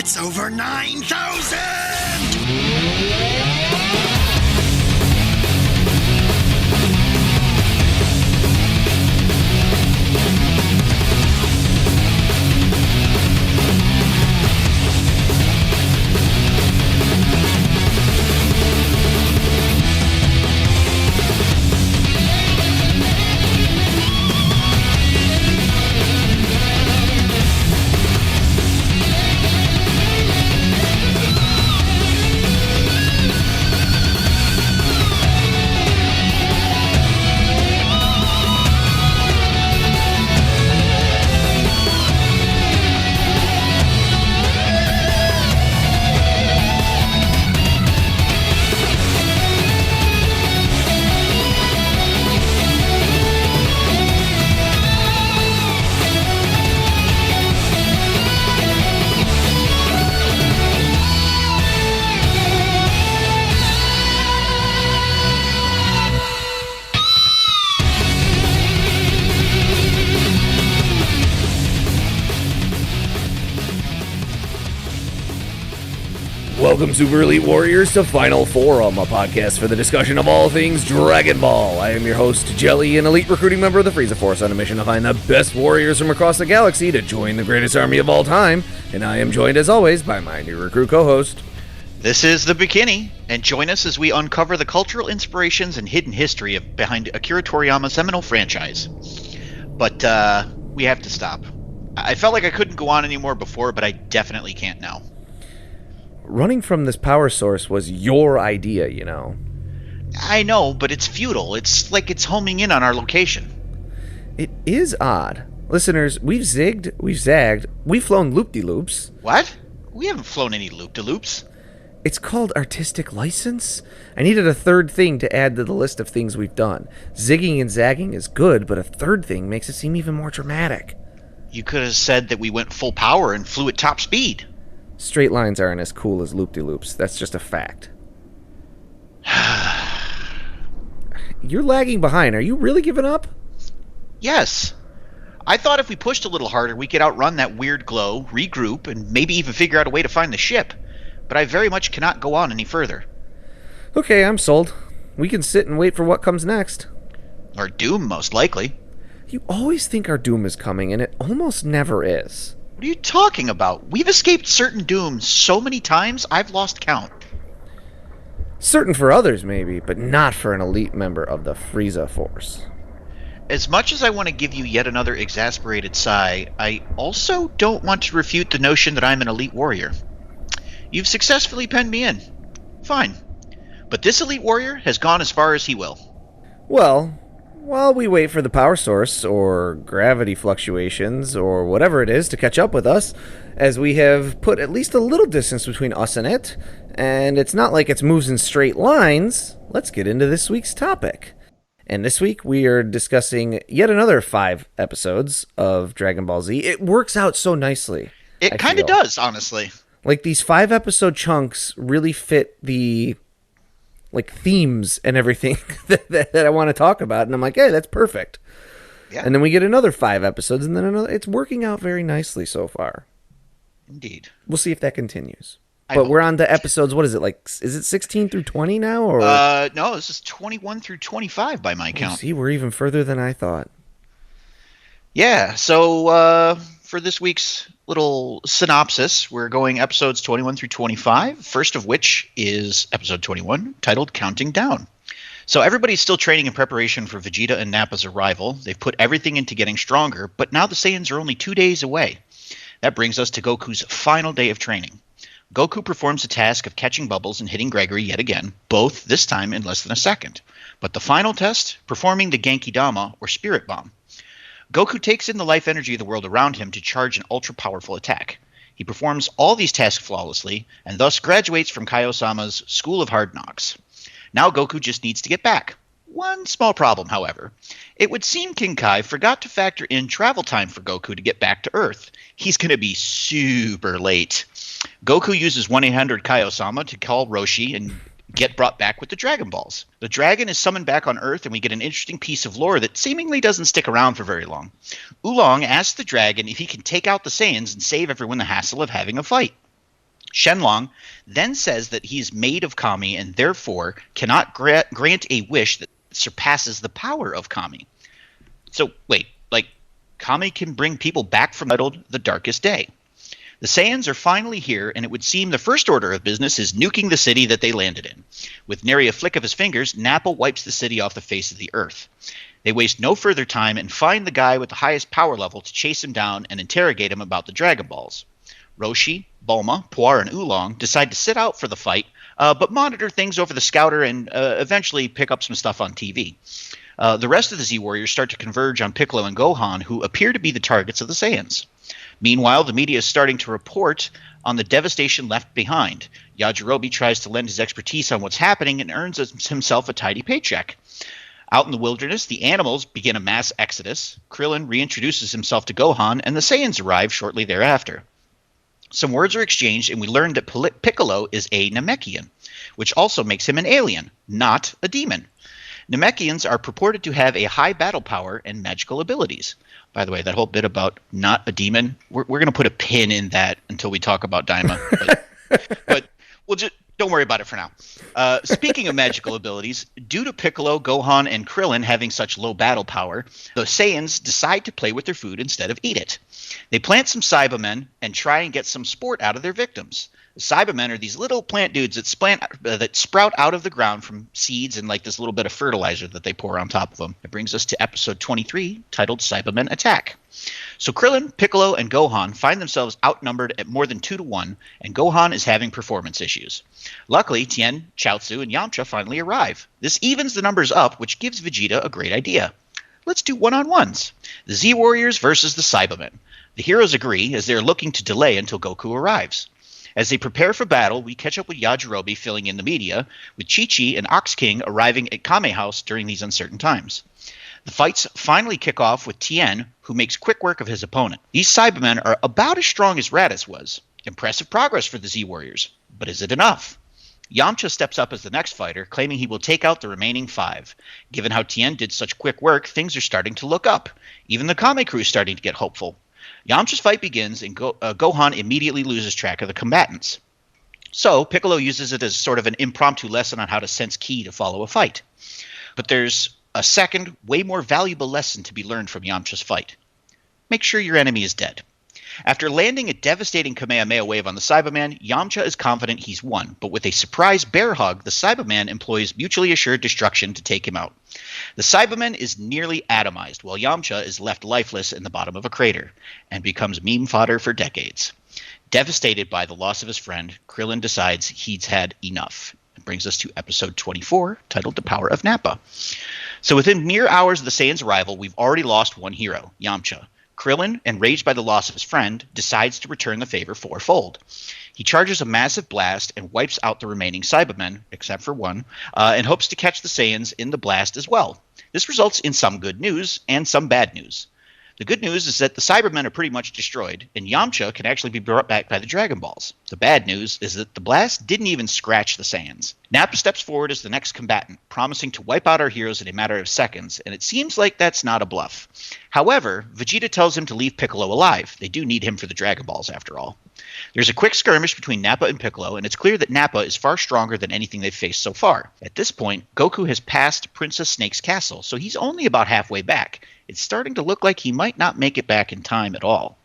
It's over 9,000! Welcome, Super Elite Warriors, to Final Forum, a podcast for the discussion of all things Dragon Ball. I am your host, Jelli, an elite recruiting member of the Frieza Force on a mission to find the best warriors from across the galaxy to join the greatest army of all time, and I am joined, as always, by my new recruit co-host. This is the Bekinney, and join us as we uncover the cultural inspirations and hidden history behind Akira Toriyama's seminal franchise. But we have to stop. I felt like I couldn't go on anymore before, but I definitely can't now. Running from this power source was your idea, you know. I know, but it's futile. It's like it's homing in on our location. It is odd. Listeners, we've zigged, we've zagged, we've flown loop-de-loops. What? We haven't flown any loop-de-loops. It's called artistic license. I needed a third thing to add to the list of things we've done. Zigging and zagging is good, but a third thing makes it seem even more dramatic. You could have said that we went full power and flew at top speed. Straight lines aren't as cool as loop-de-loops. That's just a fact. You're lagging behind. Are you really giving up? Yes. I thought if we pushed a little harder, we could outrun that weird glow, regroup, and maybe even figure out a way to find the ship. But I very much cannot go on any further. Okay, I'm sold. We can sit and wait for what comes next. Our doom, most likely. You always think our doom is coming, and it almost never is. What are you talking about? We've escaped certain dooms so many times, I've lost count. Certain for others, maybe, but not for an elite member of the Frieza Force. As much as I want to give you yet another exasperated sigh, I also don't want to refute the notion that I'm an elite warrior. You've successfully penned me in. Fine. But this elite warrior has gone as far as he will. Well, while we wait for the power source, or gravity fluctuations, or whatever it is to catch up with us, as we have put at least a little distance between us and it, and it's not like it moves in straight lines, let's get into this week's topic. And this week we are discussing yet another 5 episodes of Dragon Ball Z. It works out so nicely. It kind of does, honestly. Like, these 5-episode chunks really fit the themes and everything that I want to talk about, and I'm like, hey, that's perfect. Yeah. And then we get another 5 episodes, and then another. It's working out very nicely so far. Indeed. We'll see if that continues. But we're on to episodes, what is it, is it 16 through 20 now? Or no, this is 21 through 25 by my count. See, we're even further than I thought. Yeah, so for this week's little synopsis, we're going episodes 21 through 25, first of which is episode 21, titled Counting Down. So everybody's still training in preparation for Vegeta and Nappa's arrival. They've put everything into getting stronger, but now the Saiyans are only 2 days away. That brings us to Goku's final day of training. Goku performs the task of catching bubbles and hitting Gregory yet again, both this time in less than a second. But the final test, performing the Genki Dama, or Spirit Bomb. Goku takes in the life energy of the world around him to charge an ultra-powerful attack. He performs all these tasks flawlessly, and thus graduates from Kaio-sama's School of Hard Knocks. Now Goku just needs to get back. One small problem, however. It would seem King Kai forgot to factor in travel time for Goku to get back to Earth. He's going to be super late. Goku uses 1-800-Kaio-sama to call Roshi and get brought back with the Dragon Balls. The dragon is summoned back on Earth, and we get an interesting piece of lore that seemingly doesn't stick around for very long. Oolong asks the dragon if he can take out the Saiyans and save everyone the hassle of having a fight. Shenlong then says that he's made of Kami and therefore cannot grant a wish that surpasses the power of Kami. So wait, like Kami can bring people back from the darkest day. The Saiyans are finally here, and it would seem the first order of business is nuking the city that they landed in. With nary a flick of his fingers, Nappa wipes the city off the face of the earth. They waste no further time and find the guy with the highest power level to chase him down and interrogate him about the Dragon Balls. Roshi, Bulma, Puar, and Oolong decide to sit out for the fight, but monitor things over the scouter and eventually pick up some stuff on TV. The rest of the Z-Warriors start to converge on Piccolo and Gohan, who appear to be the targets of the Saiyans. Meanwhile, the media is starting to report on the devastation left behind. Yajirobe tries to lend his expertise on what's happening and earns himself a tidy paycheck. Out in the wilderness, the animals begin a mass exodus. Krillin reintroduces himself to Gohan, and the Saiyans arrive shortly thereafter. Some words are exchanged, and we learn that Piccolo is a Namekian, which also makes him an alien, not a demon. Namekians are purported to have a high battle power and magical abilities. By the way, that whole bit about not a demon, we're going to put a pin in that until we talk about Daima. But we'll just don't worry about it for now. Speaking of magical abilities, due to Piccolo, Gohan, and Krillin having such low battle power, the Saiyans decide to play with their food instead of eat it. They plant some Saibamen and try and get some sport out of their victims. The Saibamen are these little plant dudes that sprout out of the ground from seeds and like this little bit of fertilizer that they pour on top of them. It brings us to episode 23, titled Saibamen Attack. So Krillin, Piccolo, and Gohan find themselves outnumbered at more than 2-1, and Gohan is having performance issues. Luckily, Tien, Chaozu, and Yamcha finally arrive. This evens the numbers up, which gives Vegeta a great idea. Let's do one-on-ones. The Z-Warriors versus the Saibamen. The heroes agree as they are looking to delay until Goku arrives. As they prepare for battle, we catch up with Yajirobe filling in the media, with Chi-Chi and Ox King arriving at Kame House during these uncertain times. The fights finally kick off with Tien, who makes quick work of his opponent. These Saibamen are about as strong as Raditz was. Impressive progress for the Z-Warriors. But is it enough? Yamcha steps up as the next fighter, claiming he will take out the remaining 5. Given how Tien did such quick work, things are starting to look up. Even the Kame crew is starting to get hopeful. Yamcha's fight begins, and Gohan immediately loses track of the combatants. So, Piccolo uses it as sort of an impromptu lesson on how to sense ki to follow a fight. But there's a second, way more valuable lesson to be learned from Yamcha's fight. Make sure your enemy is dead. After landing a devastating Kamehameha wave on the Saibaman, Yamcha is confident he's won, but with a surprise bear hug, the Saibaman employs mutually assured destruction to take him out. The Saibaman is nearly atomized, while Yamcha is left lifeless in the bottom of a crater, and becomes meme fodder for decades. Devastated by the loss of his friend, Krillin decides he's had enough. It brings us to episode 24, titled The Power of Nappa. So within mere hours of the Saiyans' arrival, we've already lost one hero, Yamcha. Krillin, enraged by the loss of his friend, decides to return the favor fourfold. He charges a massive blast and wipes out the remaining Saibamen, except for one, and hopes to catch the Saiyans in the blast as well. This results in some good news and some bad news. The good news is that the Saibamen are pretty much destroyed, and Yamcha can actually be brought back by the Dragon Balls. The bad news is that the blast didn't even scratch the Saiyans. Nappa steps forward as the next combatant, promising to wipe out our heroes in a matter of seconds, and it seems like that's not a bluff. However, Vegeta tells him to leave Piccolo alive. They do need him for the Dragon Balls, after all. There's a quick skirmish between Nappa and Piccolo, and it's clear that Nappa is far stronger than anything they've faced so far. At this point, Goku has passed Princess Snake's castle, so he's only about halfway back. It's starting to look like he might not make it back in time at all.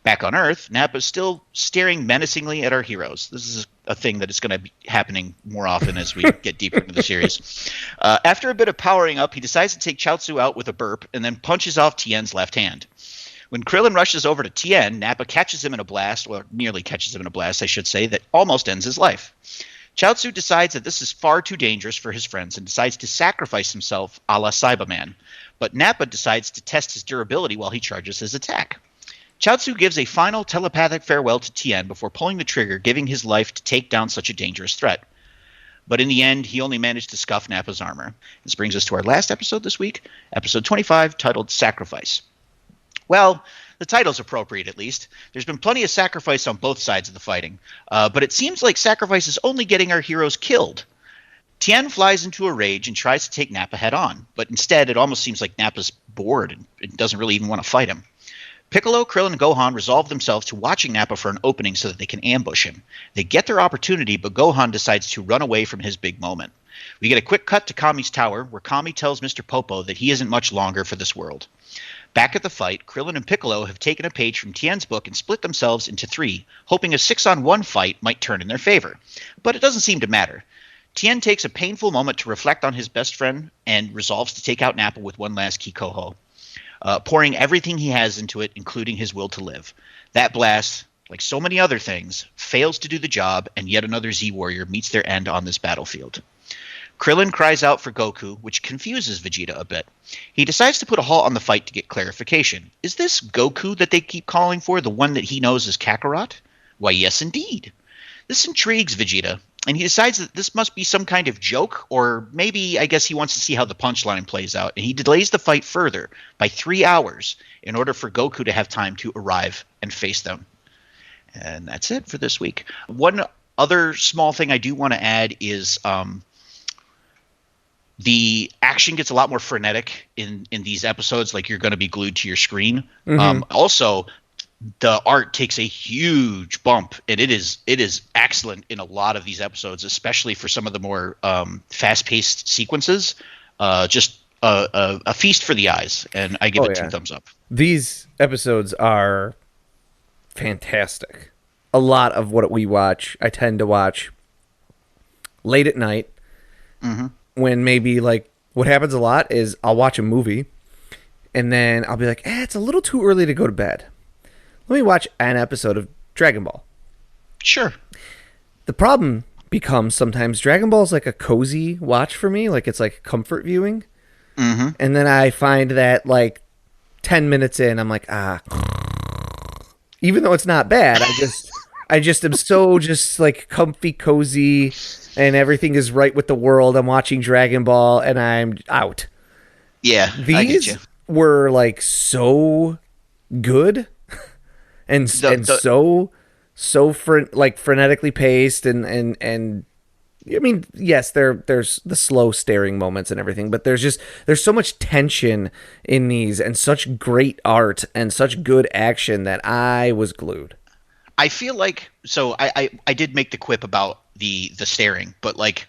Back on Earth, Nappa is still staring menacingly at our heroes. This is a thing that is going to be happening more often as we get deeper into the series. After a bit of powering up, he decides to take Chaozu out with a burp and then punches off Tien's left hand. When Krillin rushes over to Tien, Nappa catches him in a blast, or nearly catches him in a blast, I should say, that almost ends his life. Chaozu decides that this is far too dangerous for his friends and decides to sacrifice himself a la Saibaman. But Nappa decides to test his durability while he charges his attack. Chaozu gives a final telepathic farewell to Tien before pulling the trigger, giving his life to take down such a dangerous threat. But in the end, he only managed to scuff Nappa's armor. This brings us to our last episode this week, episode 25, titled Sacrifice. Well, the title's appropriate at least. There's been plenty of sacrifice on both sides of the fighting, but it seems like sacrifice is only getting our heroes killed. Tien flies into a rage and tries to take Nappa head on, but instead it almost seems like Nappa's bored and doesn't really even want to fight him. Piccolo, Krillin, and Gohan resolve themselves to watching Nappa for an opening so that they can ambush him. They get their opportunity, but Gohan decides to run away from his big moment. We get a quick cut to Kami's tower, where Kami tells Mr. Popo that he isn't much longer for this world. Back at the fight, Krillin and Piccolo have taken a page from Tien's book and split themselves into 3, hoping a 6-on-1 fight might turn in their favor. But it doesn't seem to matter. Tien takes a painful moment to reflect on his best friend and resolves to take out Nappa with one last Kikoho, pouring everything he has into it, including his will to live. That blast, like so many other things, fails to do the job, and yet another Z-Warrior meets their end on this battlefield. Krillin cries out for Goku, which confuses Vegeta a bit. He decides to put a halt on the fight to get clarification. Is this Goku that they keep calling for, the one that he knows as Kakarot? Why, yes, indeed. This intrigues Vegeta, and he decides that this must be some kind of joke, or maybe, I guess he wants to see how the punchline plays out, and he delays the fight further by 3 hours in order for Goku to have time to arrive and face them. And that's it for this week. One other small thing I do want to add is the action gets a lot more frenetic in these episodes, like you're going to be glued to your screen. Also, the art takes a huge bump, and it is excellent in a lot of these episodes, especially for some of the more fast-paced sequences. Just a feast for the eyes, and I give it 2 thumbs up. These episodes are fantastic. A lot of what we watch, I tend to watch late at night. When maybe, like, what happens a lot is I'll watch a movie and then I'll be like, it's a little too early to go to bed. Let me watch an episode of Dragon Ball. Sure. The problem becomes sometimes Dragon Ball is like a cozy watch for me. Like, it's like comfort viewing. And then I find that, like, 10 minutes in, I'm like, even though it's not bad, I just am so just, like, comfy, cozy, and everything is right with the world. I'm watching Dragon Ball, and I'm out. Yeah, these were, like, so good, and so frenetically paced, and I mean, yes, there's the slow staring moments and everything, but there's so much tension in these, and such great art and such good action that I was glued. I feel like, so I did make the quip about the staring, but, like,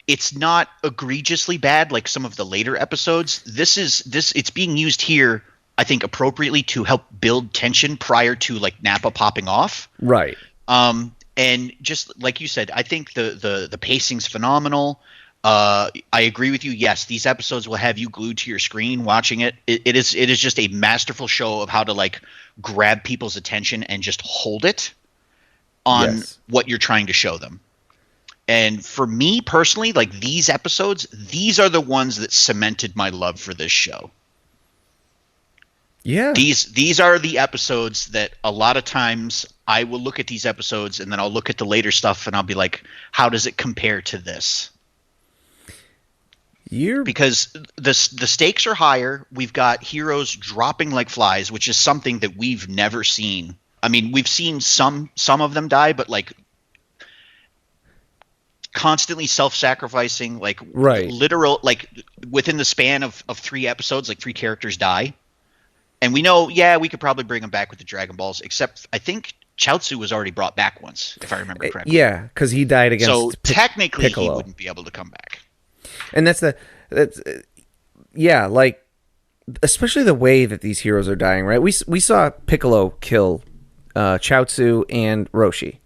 it's not egregiously bad like some of the later episodes. It's being used here, I think, appropriately to help build tension prior to, like, Nappa popping off. Right. And just like you said, I think the pacing's phenomenal. I agree with you. Yes, these episodes will have you glued to your screen watching it. It is just a masterful show of how to, like, grab people's attention and just hold it on what you're trying to show them. And for me personally, like, these episodes, these are the ones that cemented my love for this show. Yeah. These are the episodes that a lot of times I will look at these episodes and then I'll look at the later stuff and I'll be like, how does it compare to this? Because the stakes are higher. We've got heroes dropping like flies, which is something that we've never seen. I mean, we've seen some of them die, but, like, constantly self-sacrificing, like, literal, like, within the span of 3 episodes, like, 3 characters die. And we know, we could probably bring them back with the Dragon Balls, except I think Chaozu was already brought back once, if I remember correctly. Yeah, because he died against So technically Piccolo. He wouldn't be able to come back. And that's like, especially the way that these heroes are dying, right? We saw Piccolo kill Chaozu and Roshi,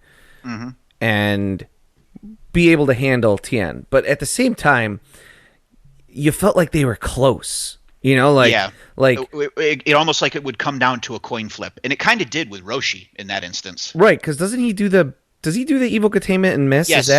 and be able to handle Tien, but at the same time, you felt like they were close. You know, like, it almost like it would come down to a coin flip, and it kind of did with Roshi in that instance, right? Because does he do the evil containment and miss? Yes,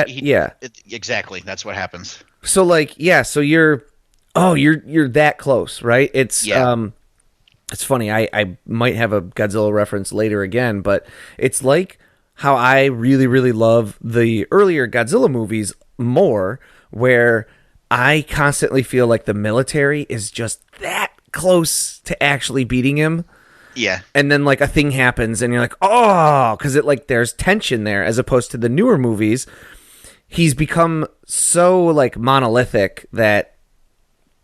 exactly. That's what happens. So, like, so you're that close, right? It's it's funny. I might have a Godzilla reference later again, but it's like how I really, really love the earlier Godzilla movies more, where I constantly feel like the military is just that close to actually beating him. Yeah. And then, like, a thing happens and you're like, oh, because it, like, there's tension there, as opposed to the newer movies. He's become so, like, monolithic that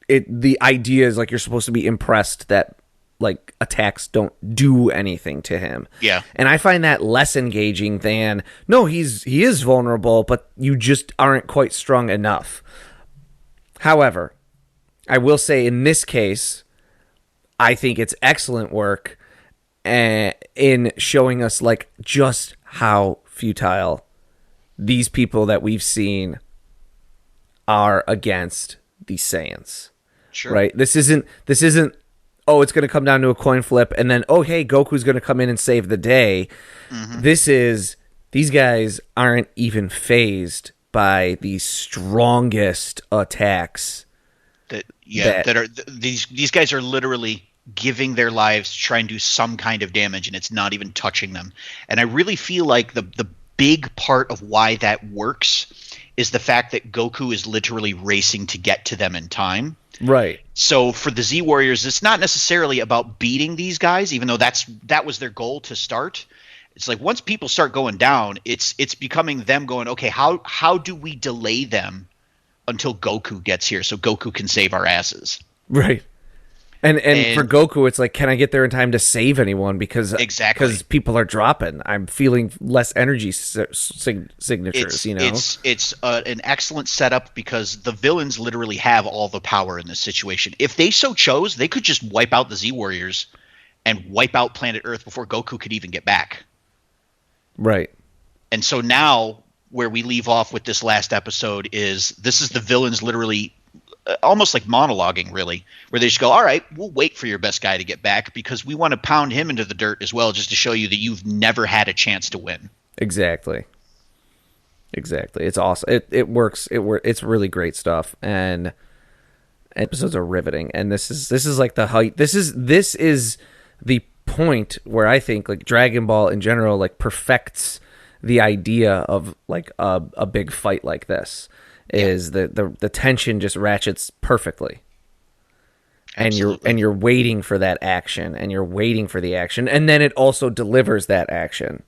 the idea is, like, you're supposed to be impressed that like attacks don't do anything to him. Yeah. And I find that less engaging than, no, he is vulnerable, but you just aren't quite strong enough. However, I will say in this case, I think it's excellent work in showing us like just how futile these people that we've seen are against these Saiyans. Sure. Right? This isn't oh, it's going to come down to a coin flip and then oh, hey, Goku's going to come in and save the day. Mm-hmm. These guys aren't even phased by the strongest attacks. These guys are literally giving their lives to try and do some kind of damage, and it's not even touching them. And I really feel like the big part of why that works is the fact that Goku is literally racing to get to them in time. Right. So for the Z Warriors, it's not necessarily about beating these guys, even though that was their goal to start. It's like once people start going down, it's becoming them going, okay, how do we delay them until Goku gets here so Goku can save our asses? Right. And for Goku, it's like, can I get there in time to save anyone? Because people are dropping. I'm feeling less energy signatures. It's an excellent setup because the villains literally have all the power in this situation. If they so chose, they could just wipe out the Z Warriors and wipe out planet Earth before Goku could even get back. Right. And so now where we leave off with this last episode is the villains literally almost like monologuing, really, where they just go, all right, we'll wait for your best guy to get back because we want to pound him into the dirt as well, just to show you that you've never had a chance to win. Exactly. It's awesome. It works. It's really great stuff. And episodes are riveting. And this is like the height. This is the point where I think like Dragon Ball in general, like perfects the idea of like a big fight like this. Is the tension just ratchets perfectly. Absolutely. And you're waiting for that action, and you're waiting for the action, and then it also delivers that action.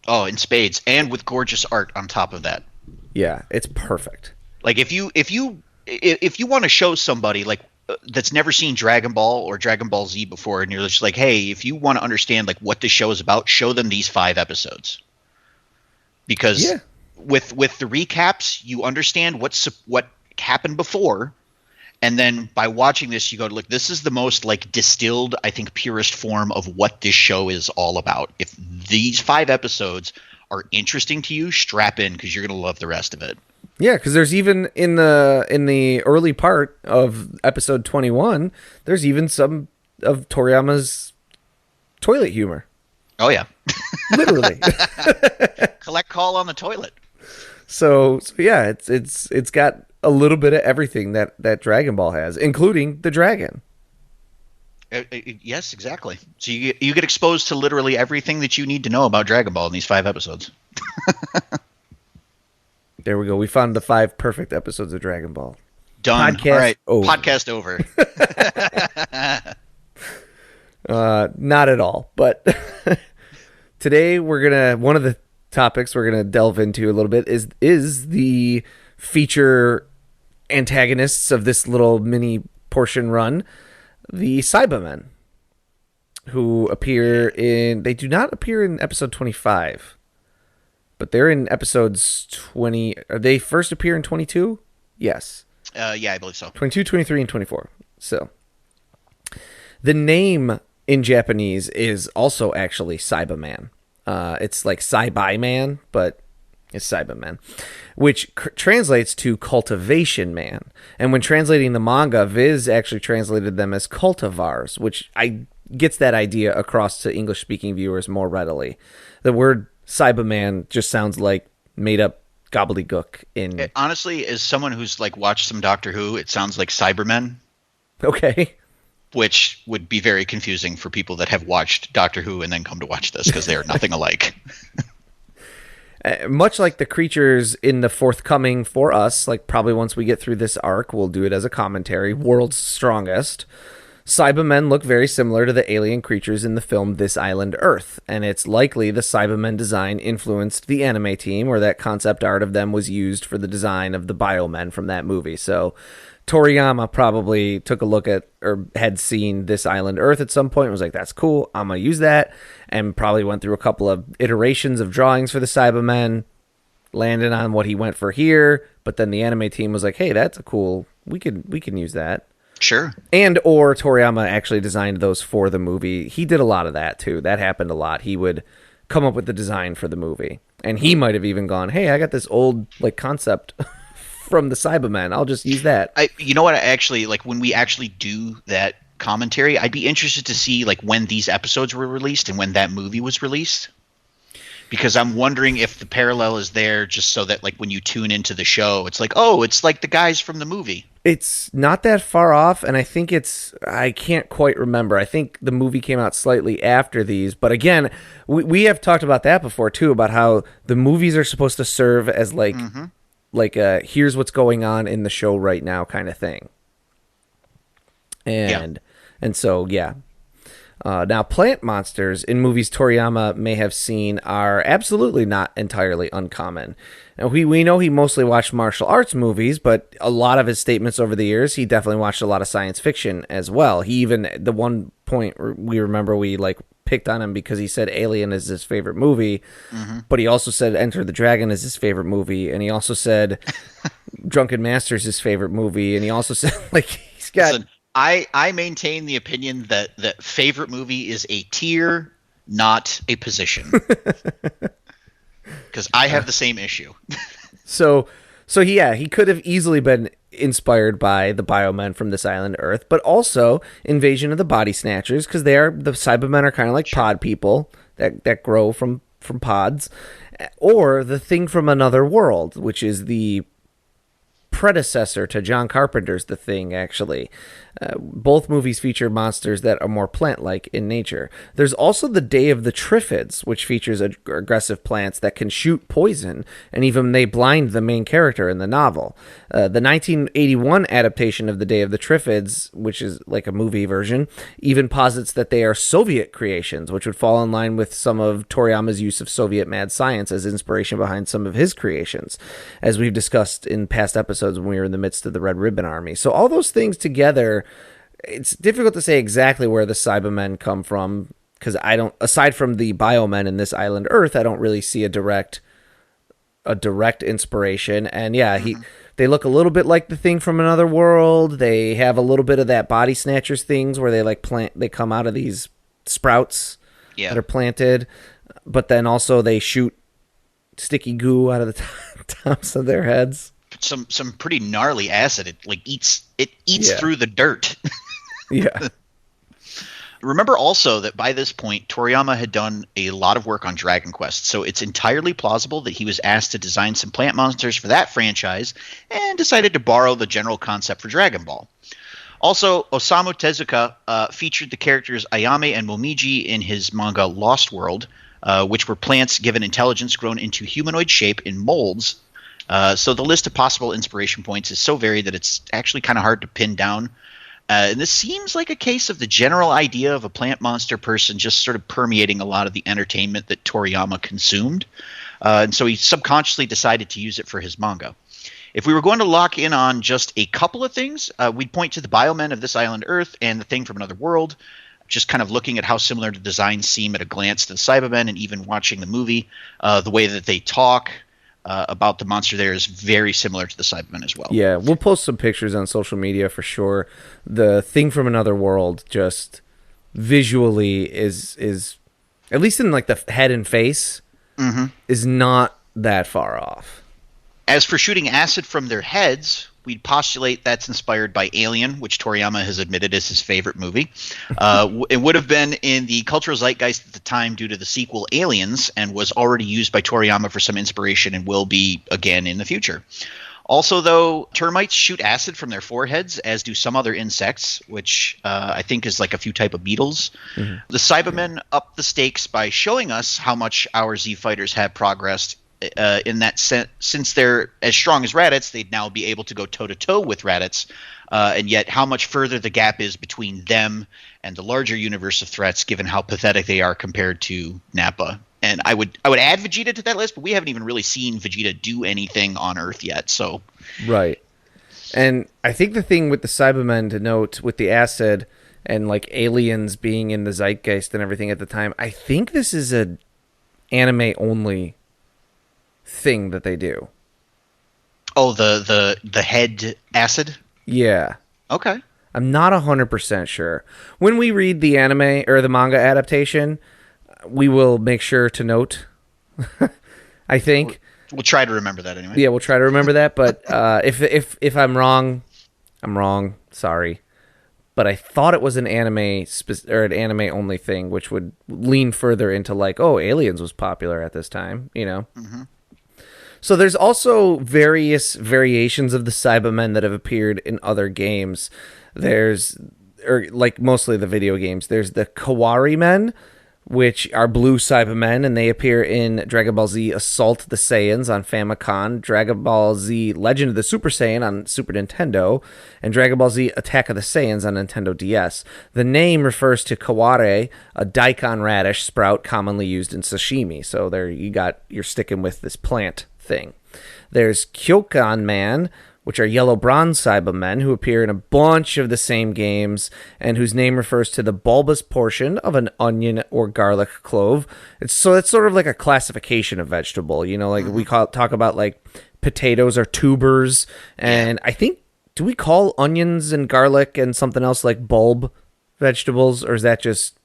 Oh, in spades, and with gorgeous art on top of that. Yeah, it's perfect. Like if you want to show somebody like that's never seen Dragon Ball or Dragon Ball Z before, and you're just like, hey, if you want to understand like what this show is about, show them these 5 episodes. Because with the recaps, you understand what happened before, and then by watching this, you go, look, this is the most like distilled, I think, purest form of what this show is all about. If these 5 episodes are interesting to you, strap in because you're gonna love the rest of it. Yeah, because there's even in the early part of episode 21, there's even some of Toriyama's toilet humor. Oh yeah, literally. Collect call on the toilet. So yeah, it's got a little bit of everything that Dragon Ball has, including the dragon. Yes, exactly. So you get exposed to literally everything that you need to know about Dragon Ball in these 5 episodes. There we go. We found the 5 perfect episodes of Dragon Ball. Done. Podcast all right. over. Podcast over. Not at all. But today one of the topics we're gonna delve into a little bit is the feature antagonists of this little mini portion run, the Saibamen, who they do not appear in episode 25, but they're in episodes 20. They first appear in 22? Yes. Yeah, I believe so. 22, 23, and 24. So the name in Japanese is also actually Saibaman. It's like Saibamen, but it's Saibamen, which translates to cultivation man. And when translating the manga, Viz actually translated them as cultivars, which gets that idea across to English-speaking viewers more readily. The word Saibaman just sounds like made-up gobbledygook. Honestly, as someone who's like watched some Doctor Who, it sounds like Cybermen. Okay. Which would be very confusing for people that have watched Doctor Who and then come to watch this because they are nothing alike. Much like the creatures in the forthcoming for us, like probably once we get through this arc, we'll do it as a commentary, World's Strongest. Saibamen look very similar to the alien creatures in the film This Island Earth, and it's likely the Saibamen design influenced the anime team, or that concept art of them was used for the design of the Biomen from that movie. So Toriyama probably took a look at or had seen this island Earth at some point and was like, that's cool, I'm going to use that, and probably went through a couple of iterations of drawings for the Saibamen, landed on what he went for here, but then the anime team was like, hey, that's a cool, we can use that. Sure. And or Toriyama actually designed those for the movie. He did a lot of that too. That happened a lot. He would come up with the design for the movie. And he might have even gone, hey, I got this old like concept from the Saibamen. I'll just use that. You know what? I actually like when we actually do that commentary, I'd be interested to see like when these episodes were released and when that movie was released. Because I'm wondering if the parallel is there just so that like when you tune into the show, it's like, oh, it's like the guys from the movie. It's not that far off, and I think I can't quite remember. I think the movie came out slightly after these, but again, we have talked about that before too, about how the movies are supposed to serve as like here's what's going on in the show right now kind of thing. And so yeah. Now, plant monsters in movies Toriyama may have seen are absolutely not entirely uncommon. Now, we know he mostly watched martial arts movies, but a lot of his statements over the years, he definitely watched a lot of science fiction as well. He even, the one point we remember we like picked on him because he said Alien is his favorite movie, but he also said Enter the Dragon is his favorite movie, and he also said Drunken Master is his favorite movie, and he also said, like, he's got... Listen, I maintain the opinion that favorite movie is a tier, not a position. Because I have the same issue. So yeah, he could have easily been inspired by the Biomen from this island Earth, but also Invasion of the Body Snatchers, because the Saibamen are kind of like pod people that grow from pods, or The Thing from Another World, which is the predecessor to John Carpenter's The Thing, actually. Both movies feature monsters that are more plant-like in nature. There's also The Day of the Triffids, which features aggressive plants that can shoot poison, and even they blind the main character in the novel. The 1981 adaptation of The Day of the Triffids, which is like a movie version, even posits that they are Soviet creations, which would fall in line with some of Toriyama's use of Soviet mad science as inspiration behind some of his creations, as we've discussed in past episodes when we were in the midst of the Red Ribbon Army. So all those things together, it's difficult to say exactly where the Saibamen come from, because I don't, aside from the Biomen in this island Earth, I don't really see a direct inspiration. And yeah, they look a little bit like The Thing from Another World. They have a little bit of that Body Snatchers things where they like they come out of these sprouts that are planted, but then also they shoot sticky goo out of the tops of their heads. Some pretty gnarly acid. It like eats through the dirt. Yeah. Remember also that by this point, Toriyama had done a lot of work on Dragon Quest, so it's entirely plausible that he was asked to design some plant monsters for that franchise and decided to borrow the general concept for Dragon Ball. Also, Osamu Tezuka featured the characters Ayame and Momiji in his manga Lost World, which were plants given intelligence grown into humanoid shape in molds. So the list of possible inspiration points is so varied that it's actually kind of hard to pin down. And this seems like a case of the general idea of a plant monster person just sort of permeating a lot of the entertainment that Toriyama consumed. And so he subconsciously decided to use it for his manga. If we were going to lock in on just a couple of things, we'd point to the Biomen of this island Earth and The Thing from Another World, just kind of looking at how similar the designs seem at a glance to the Saibamen, and even watching the movie, the way that they talk about the monster there is very similar to the Saibamen as well. Yeah, we'll post some pictures on social media for sure. The Thing from Another World just visually is at least in like the head and face, is not that far off. As for shooting acid from their heads, we'd postulate that's inspired by Alien, which Toriyama has admitted is his favorite movie. It would have been in the cultural zeitgeist at the time due to the sequel Aliens, and was already used by Toriyama for some inspiration and will be again in the future. Also, though, termites shoot acid from their foreheads, as do some other insects, which I think is like a few type of beetles. The Saibamen up the stakes by showing us how much our Z fighters have progressed, in that since they're as strong as Raditz, they'd now be able to go toe-to-toe with Raditz, and yet how much further the gap is between them and the larger universe of threats, given how pathetic they are compared to Nappa. And I would add Vegeta to that list, but we haven't even really seen Vegeta do anything on Earth yet. So right. And I think the thing with the Saibamen to note with the acid and like aliens being in the zeitgeist and everything at the time, I think this is a anime only thing that they do. Oh, the head acid? Yeah. Okay. I'm not 100% sure. When we read the anime or the manga adaptation, we will make sure to note, I think. We'll try to remember that anyway. Yeah, we'll try to remember that. But if I'm wrong, I'm wrong. Sorry. But I thought it was an anime or an anime only thing, which would lean further into like, oh, Aliens was popular at this time, you know? Mm-hmm. So there's also various variations of the Saibamen that have appeared in other games. There's, or like mostly the video games, there's the Kawari Men, which are blue Saibamen, and they appear in Dragon Ball Z Assault the Saiyans on Famicom, Dragon Ball Z Legend of the Super Saiyan on Super Nintendo, and Dragon Ball Z Attack of the Saiyans on Nintendo DS. The name refers to kaware, a daikon radish sprout commonly used in sashimi. So there you're sticking with this plant thing. There's Kyokan Man, which are yellow bronze Saibamen who appear in a bunch of the same games and whose name refers to the bulbous portion of an onion or garlic clove. It's sort of like a classification of vegetable. You know, like we talk about like potatoes are tubers, and I think, do we call onions and garlic and something else like bulb vegetables, or is that just,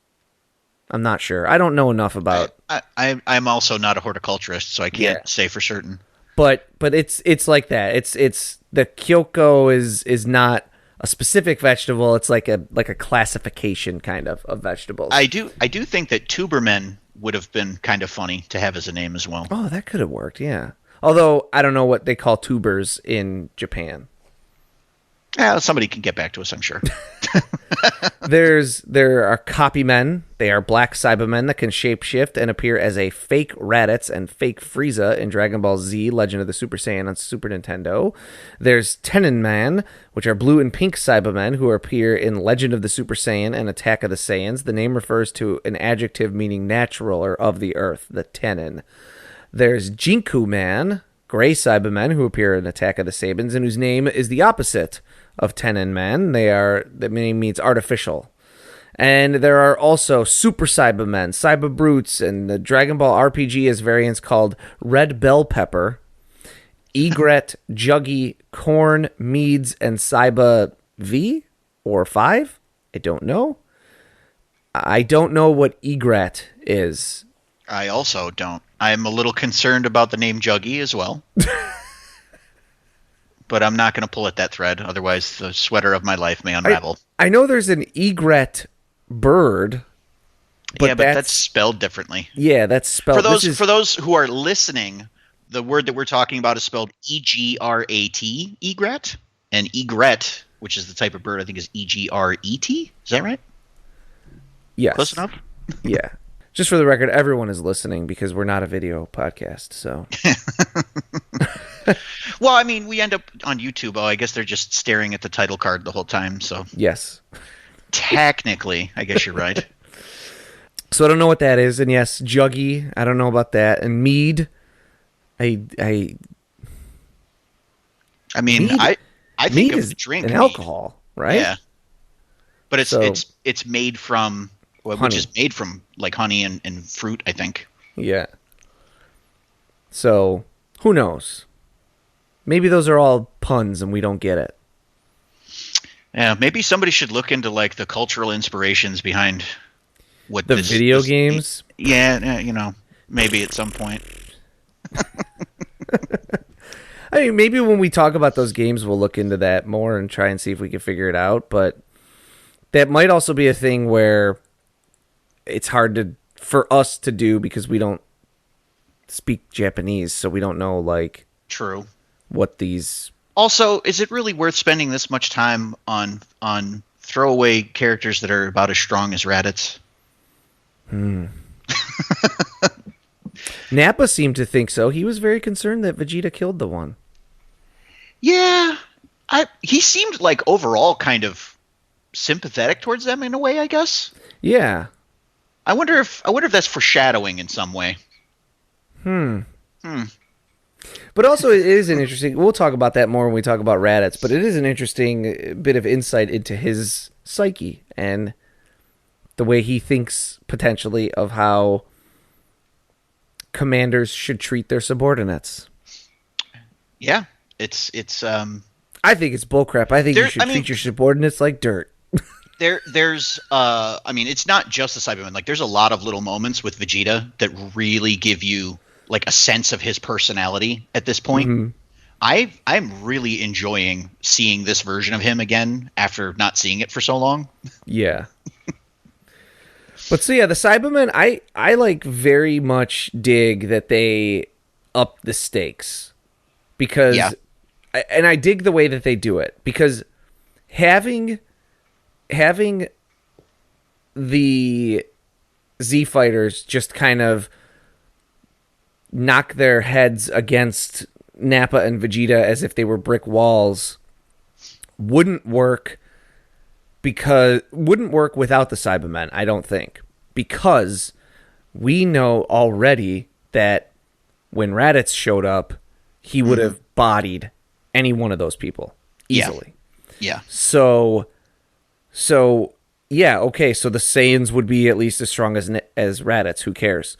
I'm not sure. I don't know enough about. I'm also not a horticulturist, so I can't say for certain. But it's like that. It's the kyoko is not a specific vegetable. It's like a classification kind of vegetables. I do think that Tubermen would have been kind of funny to have as a name as well. Oh, that could have worked, yeah. Although I don't know what they call tubers in Japan. Yeah, somebody can get back to us, I'm sure. There are copy men. They are black Saibamen that can shapeshift and appear as a fake Raditz and fake Frieza in Dragon Ball Z Legend of the Super Saiyan on Super Nintendo. There's Tenin Man, which are blue and pink Saibamen who appear in Legend of the Super Saiyan and Attack of the Saiyans. The name refers to an adjective meaning natural or of the earth, the Tenin. There's Jinku Man, gray Saibamen who appear in Attack of the Saiyans and whose name is the opposite of Tenin Man. The name means artificial. And there are also Super Saibamen, Saiba Brutes, and the Dragon Ball RPG has variants called Red Bell Pepper, Egret, Juggy, Corn, Meads, and Saiba V or 5. I don't know. I don't know what Egret is. I also don't. I'm a little concerned about the name Juggy as well. But I'm not going to pull at that thread, otherwise the sweater of my life may unravel. I know there's an egret bird, but that's spelled differently. Yeah, that's spelled. For those who are listening, the word that we're talking about is spelled E-G-R-A-T, egret, and egret, which is the type of bird, I think is E-G-R-E-T. Is that right? Yes. Close enough? Yeah. Just for the record, everyone is listening because we're not a video podcast, so. Well, I mean, we end up on YouTube. Oh, I guess they're just staring at the title card the whole time, so. Yes. Technically, I guess you're right. So I don't know what that is, and yes, Juggy, I don't know about that, and Mead, I mean, Mead, I think Mead of the drink an mead. alcohol, right? Yeah, but it's made from which is made from like honey and fruit, I think. Yeah. So who knows? Maybe those are all puns and we don't get it. Yeah, maybe somebody should look into like the cultural inspirations behind what the video games. Yeah, you know, maybe at some point. I mean, maybe when we talk about those games, we'll look into that more and try and see if we can figure it out. But that might also be a thing where it's hard for us to do because we don't speak Japanese, so we don't know like true what these. Also, is it really worth spending this much time on throwaway characters that are about as strong as Raditz? Nappa seemed to think so. He was very concerned that Vegeta killed the one. Yeah, he seemed like overall kind of sympathetic towards them in a way, I guess. Yeah. I wonder if that's foreshadowing in some way. But also, it is an interesting. We'll talk about that more when we talk about Raditz. But it is an interesting bit of insight into his psyche and the way he thinks potentially of how commanders should treat their subordinates. Yeah, it's. I think it's bullcrap. I think you should treat your subordinates like dirt. There's I mean, it's not just the Saibamen. Like, there's a lot of little moments with Vegeta that really give you like a sense of his personality at this point. Mm-hmm. I'm really enjoying seeing this version of him again after not seeing it for so long. Yeah. But so yeah, the Saibamen, I like very much dig that they up the stakes because, and I dig the way that they do it because having the Z fighters just kind of knock their heads against Nappa and Vegeta as if they were brick walls wouldn't work without the Saibamen, I don't think. Because we know already that when Raditz showed up, he would have bodied any one of those people easily. Yeah. So yeah, okay, so the Saiyans would be at least as strong as Raditz, who cares?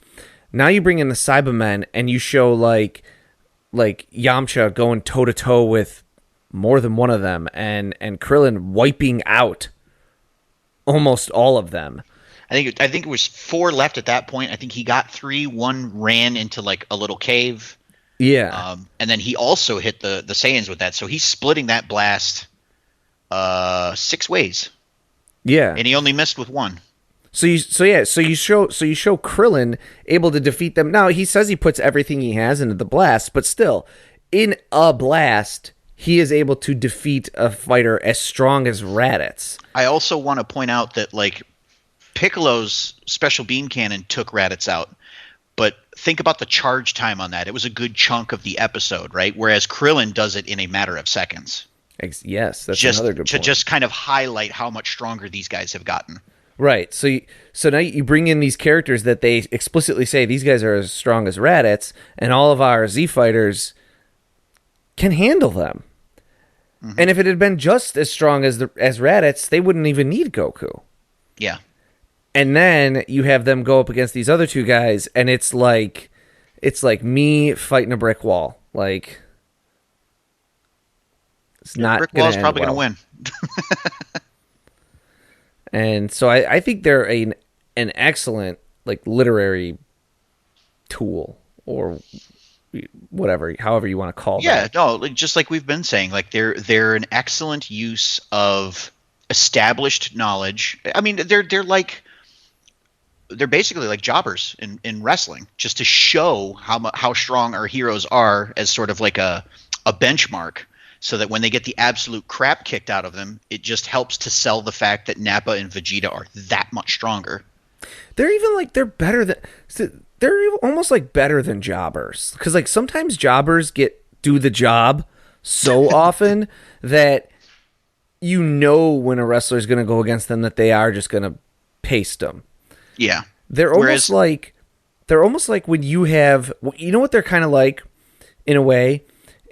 Now you bring in the Saibamen and you show like Yamcha going toe to toe with more than one of them and Krillin wiping out almost all of them. I think it was 4 left at that point. I think he got 3. 1 ran into like a little cave. Yeah. And then he also hit the Saiyans with that. So he's splitting that blast 6 ways. Yeah. And he only missed with 1. So you show Krillin able to defeat them. Now he says he puts everything he has into the blast, but still, in a blast, he is able to defeat a fighter as strong as Raditz. I also want to point out that like Piccolo's special beam cannon took Raditz out, but think about the charge time on that. It was a good chunk of the episode, right? Whereas Krillin does it in a matter of seconds. Yes, that's another good point. To just kind of highlight how much stronger these guys have gotten. Right. So now you bring in these characters that they explicitly say these guys are as strong as Raditz, and all of our Z fighters can handle them. Mm-hmm. And if it had been just as strong as Raditz, they wouldn't even need Goku. Yeah. And then you have them go up against these other 2 guys, and it's like me fighting a brick wall. Like, it's not brick wall's probably going to win. And so I think they're an excellent like literary tool or whatever, however you want to call it. Yeah, no, like, just like we've been saying, like they're an excellent use of established knowledge. I mean, they're basically like jobbers in wrestling, just to show how strong our heroes are as sort of like a benchmark. So that when they get the absolute crap kicked out of them, it just helps to sell the fact that Nappa and Vegeta are that much stronger. They're even like they're almost like better than jobbers, because like sometimes jobbers do the job so often that you know when a wrestler is going to go against them that they are just going to paste them. Yeah, they're almost like when you have, you know what they're kind of like in a way.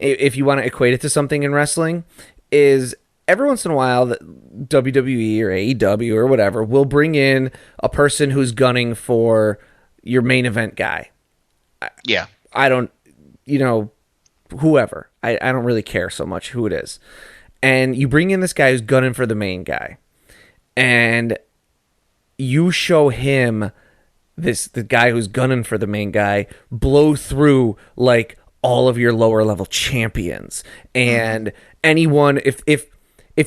If you want to equate it to something in wrestling, is every once in a while, the WWE or AEW or whatever will bring in a person who's gunning for your main event guy. Yeah. I don't, whoever. I don't really care so much who it is. And you bring in this guy who's gunning for the main guy. And you show him, the guy who's gunning for the main guy, blow through like all of your lower level champions, and anyone, if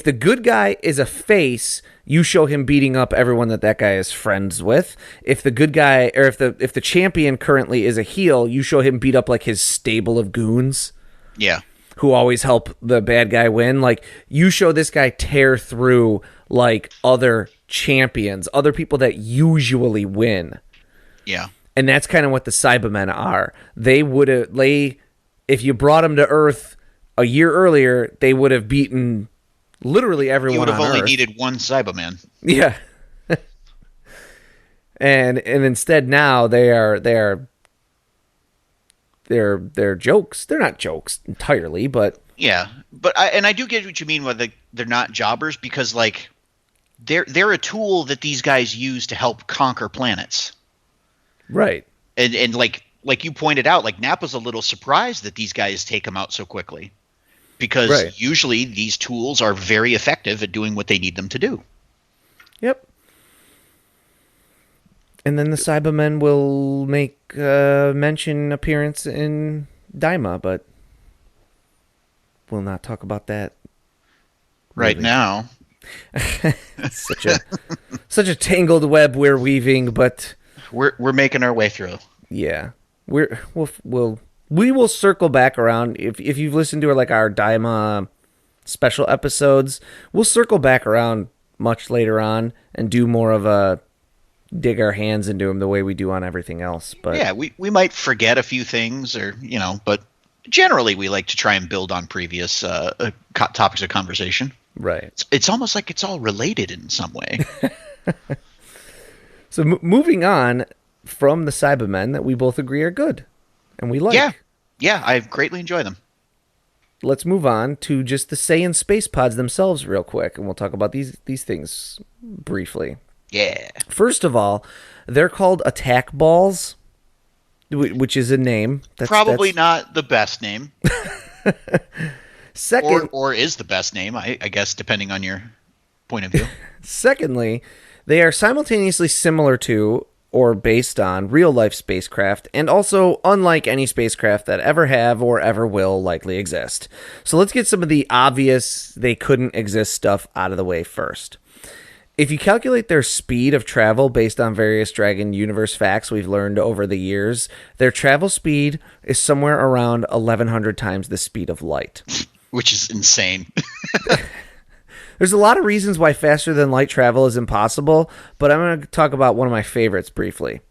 the good guy is a face, you show him beating up everyone that guy is friends with. If the good guy, or if the champion currently is a heel, you show him beat up like his stable of goons. Yeah. Who always help the bad guy win. Like, you show this guy tear through like other champions, other people that usually win. Yeah. And that's kind of what the Saibamen are. If you brought them to Earth a year earlier, they would have beaten literally everyone on Earth. You would have only needed one Saibaman. Yeah. And instead now they they're jokes. They're not jokes entirely, but Yeah, but I do get what you mean by they're not jobbers, because like they're a tool that these guys use to help conquer planets. right. And like you pointed out, like Nappa's a little surprised that these guys take him out so quickly, because Right. usually these tools are very effective at doing what they need them to do. Yep. And then the Saibamen will make mention appearance in Daima, but we'll not talk about that Right really. now, It's such a tangled web we're weaving, but we're making our way through. yeah, we will circle back around. If you've listened to our Daima special episodes, we'll circle back around much later on and do more of a dig our hands into them the way we do on everything else. But Yeah, we might forget a few things, or but generally we like to try and build on previous topics of conversation. right. It's almost like it's all related in some way. So moving on from the Saibamen that we both agree are good and we like. Yeah, I greatly enjoy them. Let's move on to just the Saiyan Space Pods themselves real quick, and we'll talk about these things briefly. Yeah. First of all, they're called attack balls, which is a name. Probably not the best name, Second, or is the best name, I guess, depending on your point of view. secondly, they are simultaneously similar to or based on real-life spacecraft, and also unlike any spacecraft that ever have or ever will likely exist. So let's get some of the obvious they couldn't exist stuff out of the way first. If you calculate their speed of travel based on various Dragon Universe facts we've learned over the years, their travel speed is somewhere around 1,100 times the speed of light. Which is insane. There's a lot of reasons why faster than light travel is impossible, but I'm going to talk about one of my favorites briefly.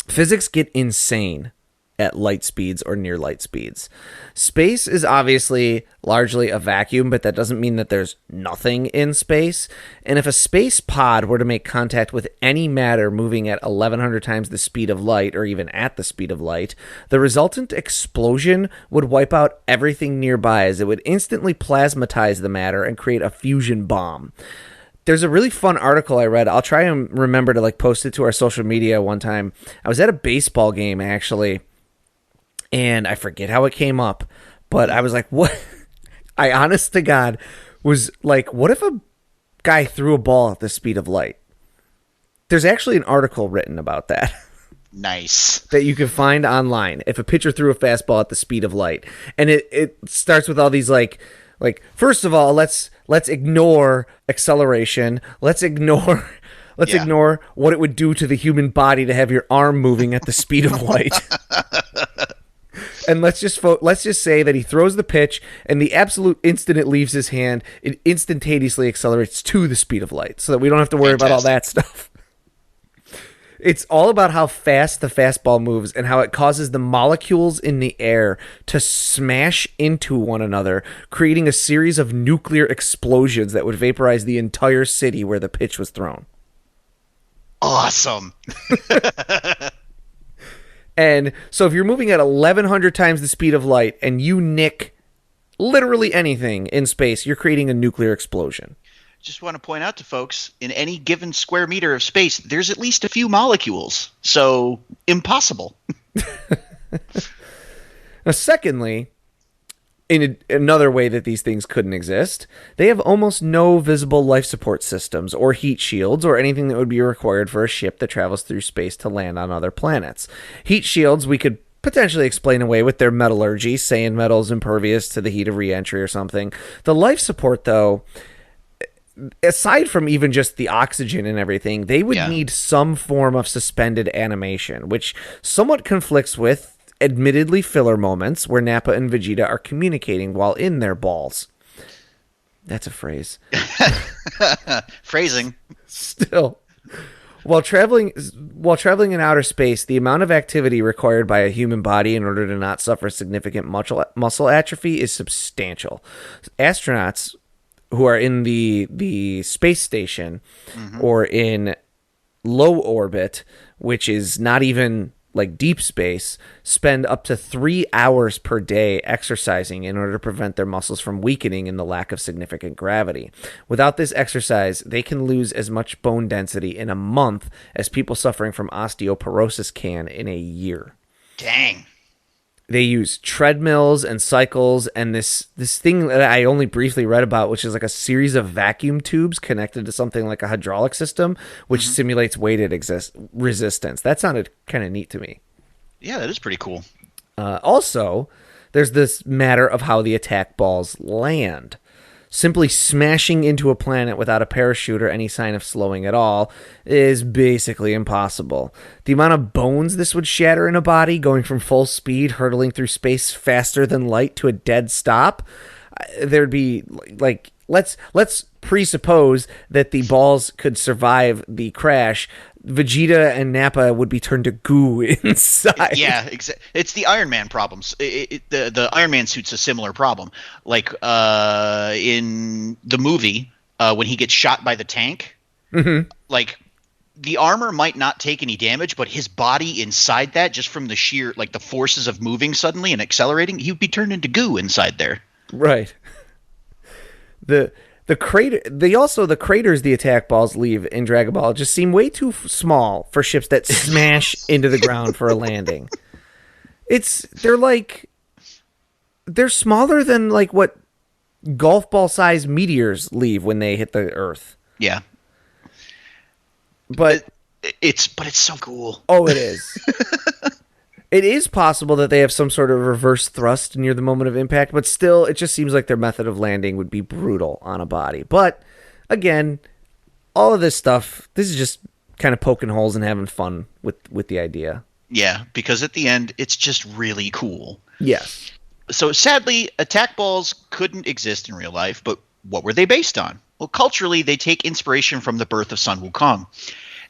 Physics get insane at light speeds or near light speeds. Space is obviously largely a vacuum, but that doesn't mean that there's nothing in space. And if a space pod were to make contact with any matter moving at 1,100 times the speed of light, or even at the speed of light, the resultant explosion would wipe out everything nearby, as it would instantly plasmatize the matter and create a fusion bomb. There's a really fun article I read. I'll try and remember to post it to our social media one time. I was at a baseball game, actually, and I forget how it came up, but I was like, what? I honest to God was like, what if a guy threw a ball at the speed of light? There's actually an article written about that. Nice. That you can find online. If a pitcher threw a fastball at the speed of light. And it starts with all these like first of all, let's ignore acceleration. Let's ignore what it would do to the human body to have your arm moving at the speed of light. And let's just say that he throws the pitch, and the absolute instant it leaves his hand, it instantaneously accelerates to the speed of light, so that we don't have to worry about all that stuff. It's all about how fast the fastball moves and how it causes the molecules in the air to smash into one another, creating a series of nuclear explosions that would vaporize the entire city where the pitch was thrown. Awesome. And so if you're moving at 1,100 times the speed of light and you nick literally anything in space, you're creating a nuclear explosion. Just want to point out to folks, in any given square meter of space, there's at least a few molecules. So, impossible. Now, secondly, in another way that these things couldn't exist, they have almost no visible life support systems or heat shields or anything that would be required for a ship that travels through space to land on other planets. Heat shields we could potentially explain away with their metallurgy, Saiyan metals impervious to the heat of re-entry or something. The life support, though, aside from even just the oxygen and everything, they would need some form of suspended animation, which somewhat conflicts with admittedly filler moments where Nappa and Vegeta are communicating while in their balls. That's a phrase. Phrasing. Still, while traveling in outer space, the amount of activity required by a human body in order to not suffer significant muscle atrophy is substantial. Astronauts who are in the space station or in low orbit, which is not even like deep space, spend up to 3 hours per day exercising in order to prevent their muscles from weakening in the lack of significant gravity. Without this exercise, they can lose as much bone density in a month as people suffering from osteoporosis can in a year. Dang. They use treadmills and cycles and this thing that I only briefly read about, which is like a series of vacuum tubes connected to something like a hydraulic system, which simulates weighted resistance. That sounded kind of neat to me. Yeah, that is pretty cool. Also, there's this matter of how the attack balls land. Simply smashing into a planet without a parachute or any sign of slowing at all is basically impossible. The amount of bones this would shatter in a body, going from full speed, hurtling through space faster than light to a dead stop, there'd be like, let's presuppose that the balls could survive the crash. Vegeta and Nappa would be turned to goo inside. Yeah, it's the Iron Man problems. The Iron Man suit's a similar problem. Like in the movie, when he gets shot by the tank, like the armor might not take any damage, but his body inside that, just from the sheer like the forces of moving suddenly and accelerating, he would be turned into goo inside there. Right. The craters the attack balls leave in Dragon Ball just seem way too small for ships that smash into the ground for a landing. They're smaller than like what golf ball sized meteors leave when they hit the Earth. Yeah. But it's so cool. Oh, it is. It is possible that they have some sort of reverse thrust near the moment of impact, but still, it just seems like their method of landing would be brutal on a body. But, again, all of this stuff, this is just kind of poking holes and having fun with the idea. Yeah, because at the end, it's just really cool. Yes. So, sadly, attack balls couldn't exist in real life, but what were they based on? Well, culturally, they take inspiration from the birth of Sun Wukong,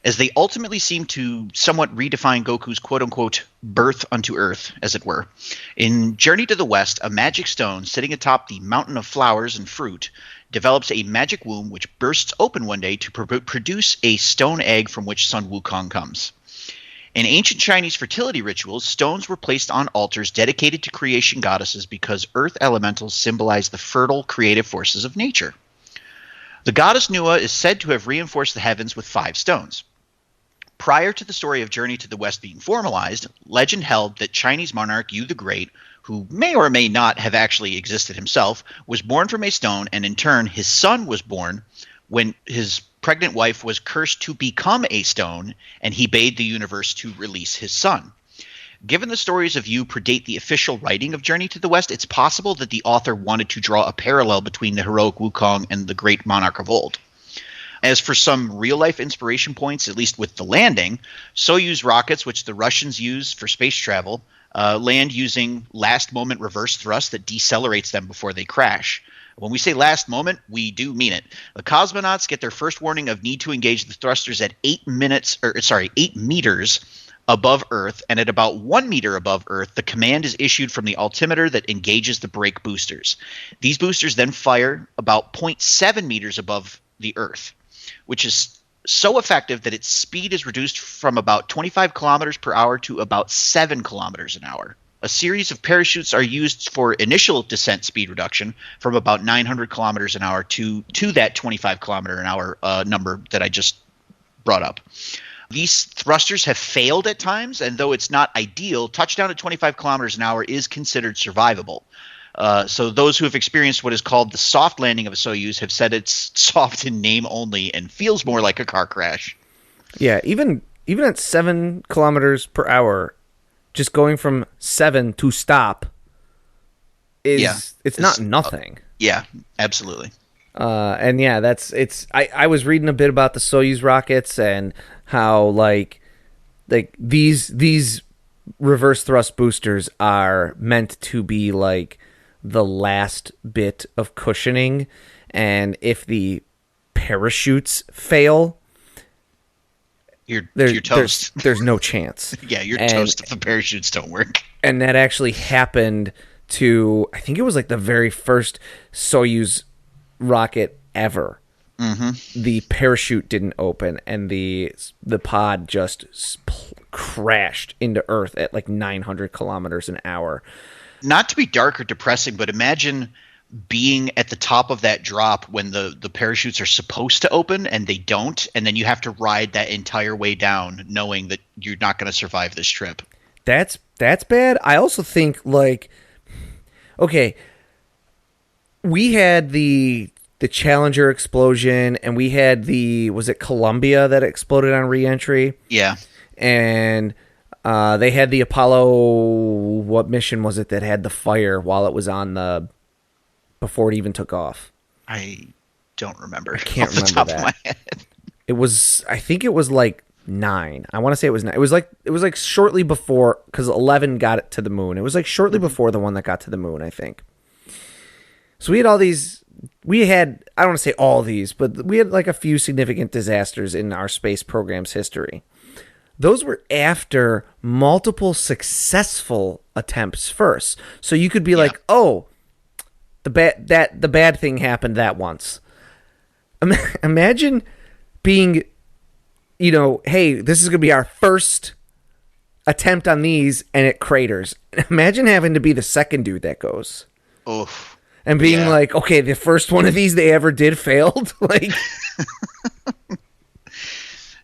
as they ultimately seem to somewhat redefine Goku's quote-unquote birth unto Earth, as it were. In Journey to the West, a magic stone sitting atop the mountain of flowers and fruit develops a magic womb which bursts open one day to produce a stone egg from which Sun Wukong comes. In ancient Chinese fertility rituals, stones were placed on altars dedicated to creation goddesses because earth elementals symbolize the fertile, creative forces of nature. The goddess Nua is said to have reinforced the heavens with 5 stones. Prior to the story of Journey to the West being formalized, legend held that Chinese monarch Yu the Great, who may or may not have actually existed himself, was born from a stone, and in turn his son was born when his pregnant wife was cursed to become a stone, and he bade the universe to release his son. Given the stories of Yu predate the official writing of Journey to the West, it's possible that the author wanted to draw a parallel between the heroic Wukong and the great monarch of old. As for some real-life inspiration points, at least with the landing, Soyuz rockets, which the Russians use for space travel, land using last-moment reverse thrust that decelerates them before they crash. When we say last moment, we do mean it. The cosmonauts get their first warning of need to engage the thrusters at 8 meters above Earth, and at about 1 meter above Earth, the command is issued from the altimeter that engages the brake boosters. These boosters then fire about 0.7 meters above the Earth, which is so effective that its speed is reduced from about 25 kilometers per hour to about 7 kilometers an hour. A series of parachutes are used for initial descent speed reduction from about 900 kilometers an hour to that 25 kilometer an hour number that I just brought up. These thrusters have failed at times, and though it's not ideal, touchdown at 25 kilometers an hour is considered survivable. So those who have experienced what is called the soft landing of a Soyuz have said it's soft in name only and feels more like a car crash. Yeah, even at 7 kilometers per hour, just going from 7 to stop it's not nothing. Yeah, absolutely. And yeah, I was reading a bit about the Soyuz rockets and how like these reverse thrust boosters are meant to be like the last bit of cushioning, and if the parachutes fail, you're toast. There's no chance. Yeah, you're toast if the parachutes don't work. And that actually happened to, I think it was like the very first Soyuz rocket ever. Mm-hmm. The parachute didn't open, and the pod just crashed into Earth at like 900 kilometers an hour. Not to be dark or depressing, but imagine being at the top of that drop when the parachutes are supposed to open and they don't, and then you have to ride that entire way down knowing that you're not going to survive this trip. That's bad. I also think, like, okay, we had the Challenger explosion, and we had was it Columbia that exploded on re-entry? Yeah. And they had the Apollo, what mission was it that had the fire while it was on before it even took off? I don't remember. I can't off the remember top that. of my head. I think it was like 9. I want to say it was 9. It was like shortly before, because 11 got it to the moon. It was like shortly before the one that got to the moon, I think. So we had all these. I don't want to say all these, but we had like a few significant disasters in our space program's history. Those were after multiple successful attempts first. So you could be like, oh, the bad thing happened that once. Imagine being, hey, this is going to be our first attempt on these, and it craters. Imagine having to be the second dude that goes. Oof. And being like, okay, the first one of these they ever did failed. Like,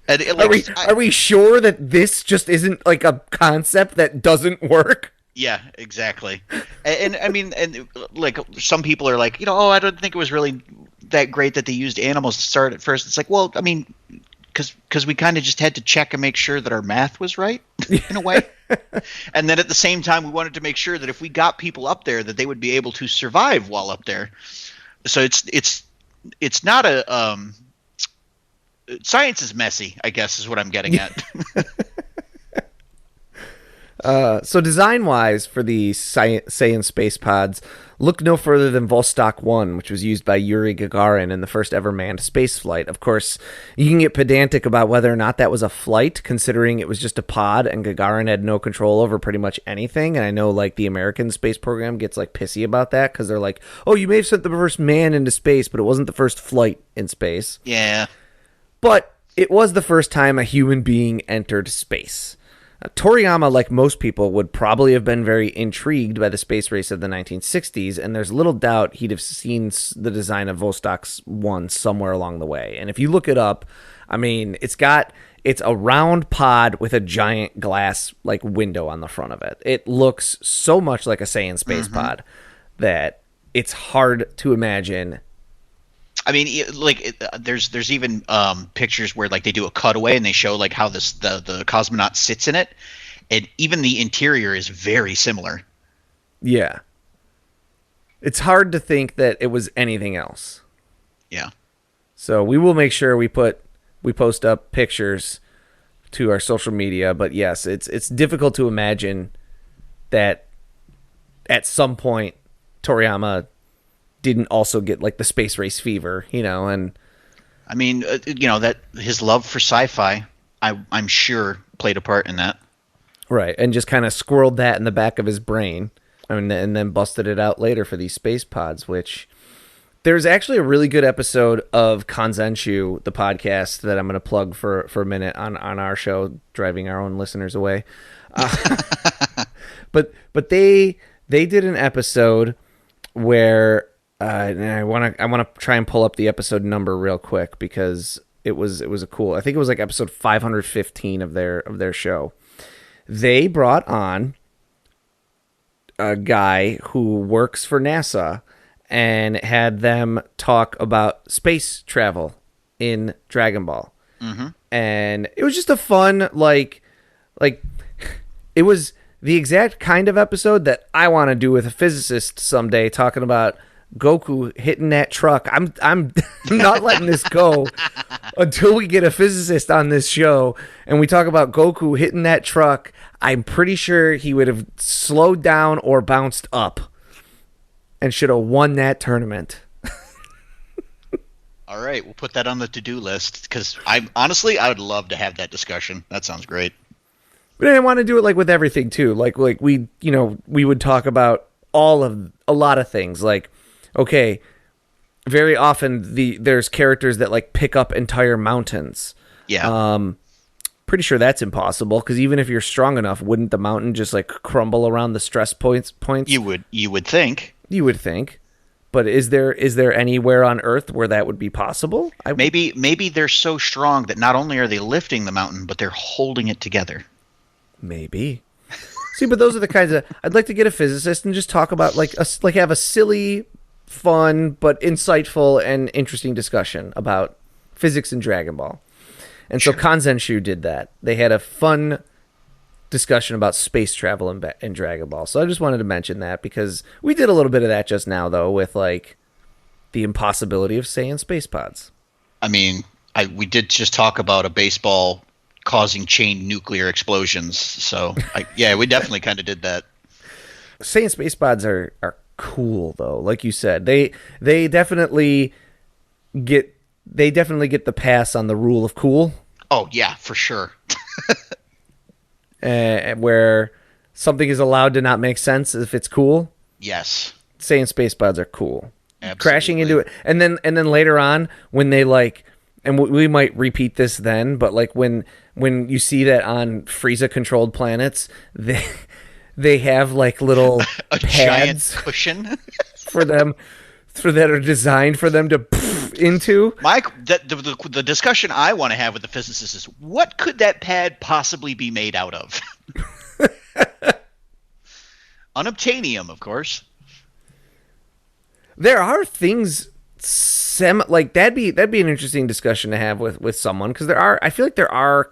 are we sure that this just isn't like a concept that doesn't work? Yeah, exactly. And I mean, and like some people are like, I don't think it was really that great that they used animals to start at first. It's like, well, I mean, because we kind of just had to check and make sure that our math was right in a way. And then at the same time, we wanted to make sure that if we got people up there, that they would be able to survive while up there. So it's not a science is messy, I guess, is what I'm getting at. So design-wise for the Saiyan Space Pods, look no further than Vostok 1, which was used by Yuri Gagarin in the first ever manned space flight. Of course, you can get pedantic about whether or not that was a flight, considering it was just a pod, and Gagarin had no control over pretty much anything. And I know, like, the American space program gets, like, pissy about that, because they're like, oh, you may have sent the first man into space, but it wasn't the first flight in space. Yeah. But it was the first time a human being entered space. Toriyama, like most people, would probably have been very intrigued by the space race of the 1960s, and there's little doubt he'd have seen the design of Vostok 1 somewhere along the way. And if you look it up, I mean, it's a round pod with a giant glass like window on the front of it. It looks so much like a Saiyan Space Pod that it's hard to imagine. I mean, like, there's even pictures where like they do a cutaway and they show like how the cosmonaut sits in it, and even the interior is very similar. Yeah, it's hard to think that it was anything else. Yeah. So we will make sure we post up pictures to our social media. But yes, it's difficult to imagine that at some point Toriyama didn't also get like the space race fever, and I mean, that his love for sci-fi, I'm sure played a part in that. Right, and just kind of squirreled that in the back of his brain, and then busted it out later for these space pods, which there's actually a really good episode of Kanzenshu, the podcast that I'm going to plug for a minute on our show, driving our own listeners away. But they did an episode where and I want to try and pull up the episode number real quick because it was a cool. I think it was like episode 515 of their show. They brought on a guy who works for NASA and had them talk about space travel in Dragon Ball. Mm-hmm. And it was just a fun like it was the exact kind of episode that I want to do with a physicist someday, talking about Goku hitting that truck. I'm not letting this go until we get a physicist on this show and we talk about Goku hitting that truck. I'm pretty sure he would have slowed down or bounced up and should have won that tournament. All right, we'll put that on the to-do list because I would love to have that discussion. That sounds great. But I want to do it like with everything too. Like we would talk about a lot of things. Like, okay, very often there's characters that like pick up entire mountains. Yeah. Pretty sure that's impossible, because even if you're strong enough, wouldn't the mountain just like crumble around the stress points? You would think. You would think. But is there anywhere on Earth where that would be possible? Maybe they're so strong that not only are they lifting the mountain, but they're holding it together. Maybe. See, but those are the kinds of... I'd like to get a physicist and just talk about, like have a silly, fun, but insightful and interesting discussion about physics in Dragon Ball. And so Kanzenshu did that. They had a fun discussion about space travel in Dragon Ball. So I just wanted to mention that, because we did a little bit of that just now, though, with, like, the impossibility of Saiyan Space Pods. I mean, we did just talk about a baseball causing chain nuclear explosions. So, we definitely kind of did that. Saiyan Space Pods are cool, though. Like you said, they definitely get the pass on the rule of cool. Oh, yeah, for sure. Where something is allowed to not make sense if it's cool. Yes. Saiyan Space Pods are cool. Absolutely. Crashing into it. And then later on, when they, like, and we might repeat this then, but, like, when you see that on Frieza-controlled planets, they have, like, little a pads giant cushion for them that are designed for them to into. Mike, the discussion I want to have with the physicist is, what could that pad possibly be made out of? Unobtainium, of course. There are things like that'd be an interesting discussion to have with someone, because I feel like there are,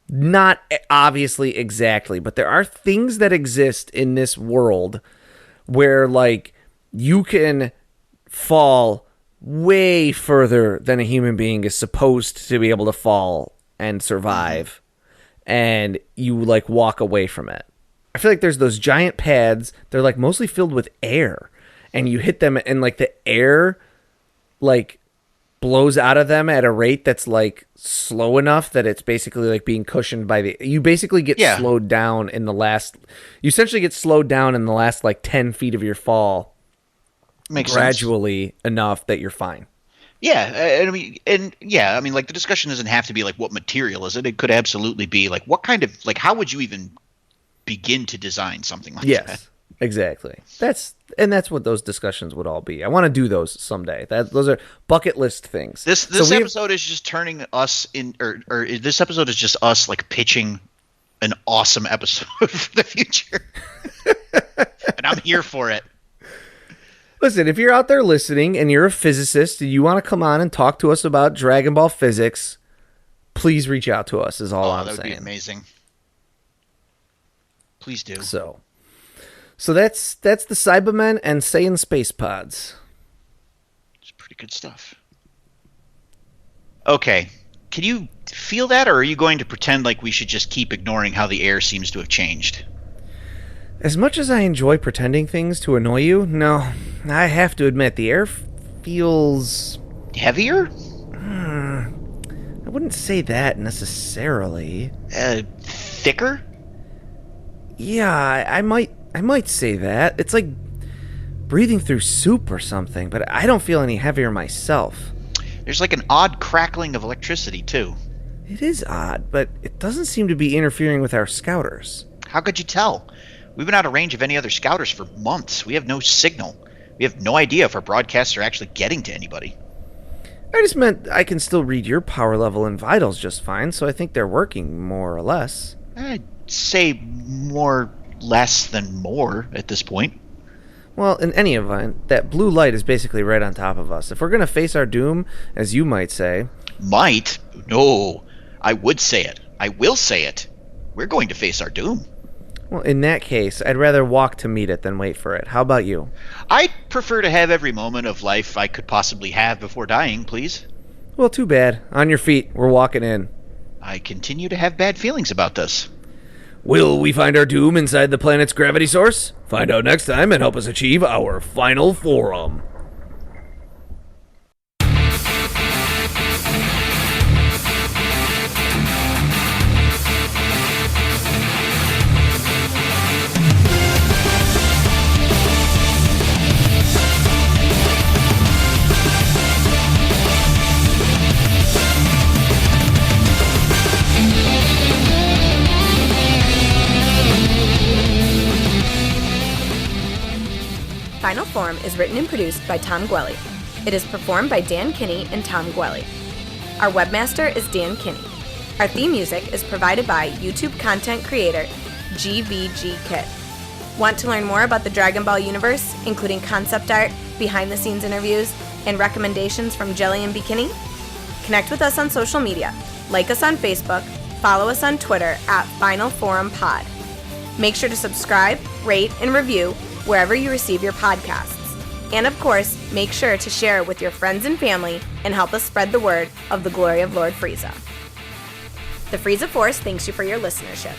not obviously exactly, but there are things that exist in this world where, like, you can fall way further than a human being is supposed to be able to fall and survive, and you, like, walk away from it. I feel like there's those giant pads, they're, like, mostly filled with air, and you hit them and, like, the air, like, blows out of them at a rate that's, like, slow enough that it's basically, like, being cushioned by you basically get slowed down in the last, you essentially get slowed down in the last, like, 10 feet of your fall. Makes gradually sense. Enough that you're fine. Yeah, I mean, like, the discussion doesn't have to be, like, what material is it? It could absolutely be, like, what kind of, like, how would you even begin to design something like that? Yes, exactly. That's what those discussions would all be. I want to do those someday. Those are bucket list things. This episode is just turning us in, or this episode is just us, like, pitching an awesome episode for the future, and I'm here for it. Listen, if you're out there listening and you're a physicist and you want to come on and talk to us about Dragon Ball physics, please reach out to us, is all I'm saying. That would be amazing. Please do. So that's the Saibamen and Saiyan Space Pods. It's pretty good stuff. Okay. Can you feel that, or are you going to pretend like we should just keep ignoring how the air seems to have changed? As much as I enjoy pretending things to annoy you, no, I have to admit, the air feels... heavier? I wouldn't say that necessarily. Thicker? Yeah, I might say that. It's like breathing through soup or something, but I don't feel any heavier myself. There's like an odd crackling of electricity, too. It is odd, but it doesn't seem to be interfering with our scouters. How could you tell? We've been out of range of any other scouters for months. We have no signal. We have no idea if our broadcasts are actually getting to anybody. I just meant I can still read your power level and vitals just fine, so I think they're working more or less. I'd say more less than more at this point. Well, in any event, that blue light is basically right on top of us. If we're going to face our doom, as you might say... Might? No. I would say it. I will say it. We're going to face our doom. Well, in that case, I'd rather walk to meet it than wait for it. How about you? I'd prefer to have every moment of life I could possibly have before dying, please. Well, too bad. On your feet. We're walking in. I continue to have bad feelings about this. Will we find our doom inside the planet's gravity source? Find out next time and help us achieve our final forum. Final Form is written and produced by Tom Gwelly. It is performed by Dan Kinney and Tom Gwelly. Our webmaster is Dan Kinney. Our theme music is provided by YouTube content creator GVG Kit. Want to learn more about the Dragon Ball universe, including concept art, behind-the-scenes interviews, and recommendations from Jelli and Bekinney? Connect with us on social media. Like us on Facebook, follow us on Twitter at Final Forum Pod. Make sure to subscribe, rate, and review wherever you receive your podcasts. And of course, make sure to share it with your friends and family and help us spread the word of the glory of Lord Frieza. The Frieza Force thanks you for your listenership.